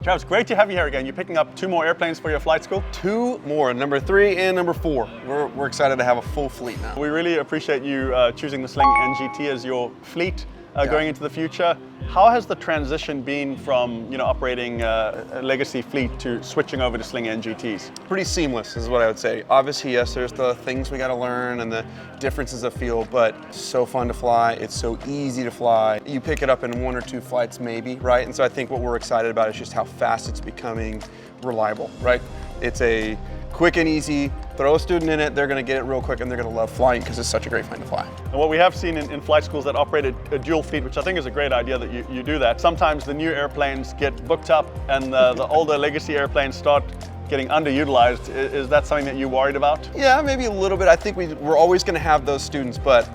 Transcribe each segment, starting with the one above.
Travis, great to have you here again. You're picking up 2 more airplanes for your flight school? 2 more, number 3 and number 4. We're excited to have a full fleet now. We really appreciate you choosing the Sling NGT as your fleet going into the future. How has the transition been from operating a legacy fleet to switching over to Sling NGTs? Pretty seamless is what I would say. Obviously, yes, there's the things we got to learn and the differences of feel, but it's so fun to fly. It's so easy to fly. You pick it up in 1 or 2 flights maybe, right? And so I think what we're excited about is just how fast it's becoming reliable, right? It's a quick and easy, throw a student in it, they're going to get it real quick and they're going to love flying because it's such a great plane to fly. And what we have seen in flight schools that operate a dual fleet, which I think is a great idea that you do that, sometimes the new airplanes get booked up and the older legacy airplanes start getting underutilized. Is that something that you're worried about? Yeah, maybe a little bit. I think we're always going to have those students, but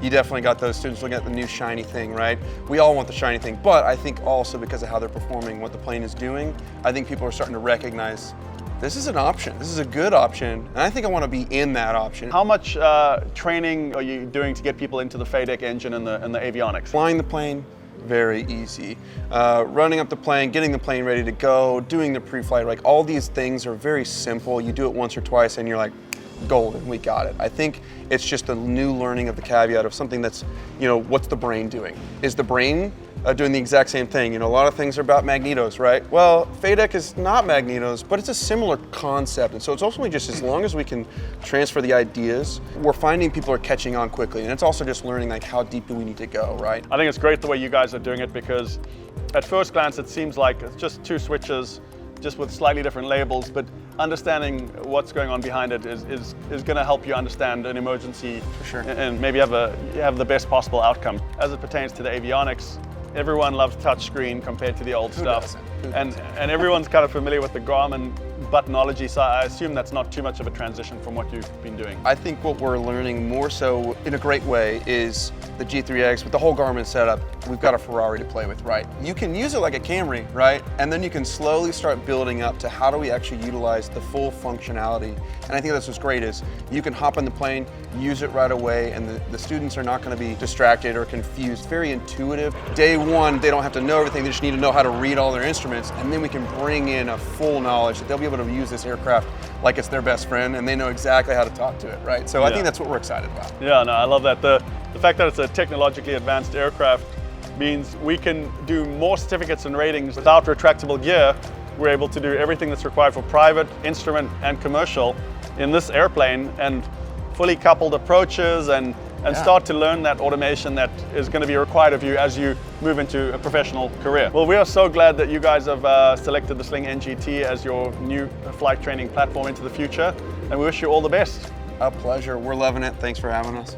you definitely got those students looking at the new shiny thing, right? We all want the shiny thing, but I think also because of how they're performing, what the plane is doing, I think people are starting to recognize this is an option. This is a good option, and I think I want to be in that option. How much training are you doing to get people into the FADEC engine and the avionics? Flying the plane, very easy. Running up the plane, getting the plane ready to go, doing the pre-flight, like all these things are very simple. You do it once or twice and you're like, golden, we got it. I think it's just a new learning of the caveat of something that's, what's the brain doing? Is the brain doing the exact same thing? A lot of things are about magnetos, right? Well, FADEC is not magnetos, but it's a similar concept. And so it's ultimately just as long as we can transfer the ideas, we're finding people are catching on quickly. And it's also just learning like how deep do we need to go, right? I think it's great the way you guys are doing it because at first glance it seems like it's just 2 switches just with slightly different labels, but understanding what's going on behind it is going to help you understand an emergency for sure, and maybe have the best possible outcome. As it pertains to the avionics, everyone loves touchscreen compared to the old stuff. And everyone's kind of familiar with the Garmin buttonology, so I assume that's not too much of a transition from what you've been doing. I think what we're learning more so in a great way is the G3X with the whole Garmin setup. We've got a Ferrari to play with, right? You can use it like a Camry, right? And then you can slowly start building up to how do we actually utilize the full functionality. And I think that's what's great is you can hop in the plane, use it right away, and the students are not going to be distracted or confused. Very intuitive. Day 1, they don't have to know everything. They just need to know how to read all their instruments, and then we can bring in a full knowledge that they'll be able to use this aircraft like it's their best friend, and they know exactly how to talk to it, right? So I think that's what we're excited about. Yeah, no, I love that. The fact that it's a technologically advanced aircraft means we can do more certificates and ratings without retractable gear. We're able to do everything that's required for private, instrument, and commercial in this airplane, and fully coupled approaches and start to learn that automation that is going to be required of you as you move into a professional career. Well, we are so glad that you guys have selected the Sling NGT as your new flight training platform into the future, and we wish you all the best. A pleasure. We're loving it. Thanks for having us.